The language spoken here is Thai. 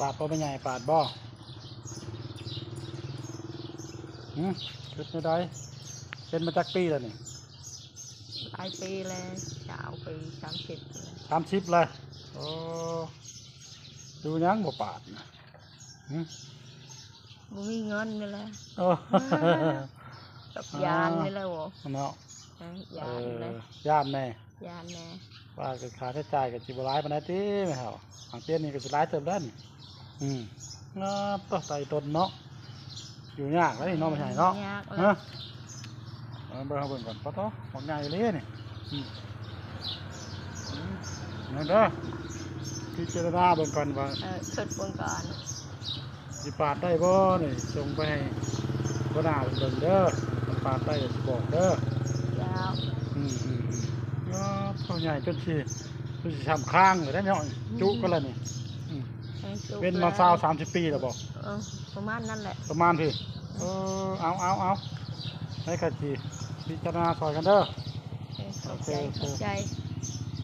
ปาดบ่เป็นไงปาดบ่คิดไม่ได้เป็นมาจากปีแล้วนี่หลายปีเลย20 ปี30เลยโอ้ดูยังบ่ปาดนะบ่มีเงินนี่แหละ โอ้ กับยานนี่แหละบ่เนาะยานเลย ย่านแน่ว่าจะค่าใช้จ่ายกับจิบร้ายปานใดติแม่เฮาทางเตี้ยนี่ก็สิหลายเติบแล้วนี่ต่อไต่ต้นเนาะอยู่ยากเลยเนาะไม่ใช่เนาะฮะเบิ่งก่อนปะโตของใหญ่เลยนี่นั่นเด้อพิจารณาเบิ่งก่อนว่าคิดเบิ่งก่อนสิปาดได้บ่นี่ส่งไปให้บ่น่าเบิ่งเด้อมันปาดได้สิบอกเด้อยาวเขาใหญ่จนสิช้ำข้างเลยได้เนาะจุก็แล้วนี่เป็นมา20-30 ปีแล้วบ่ประมาณนั้นแหละประมาณพี่เอาให้กันสิพิจารณาซอยกันเด้อขอบใจ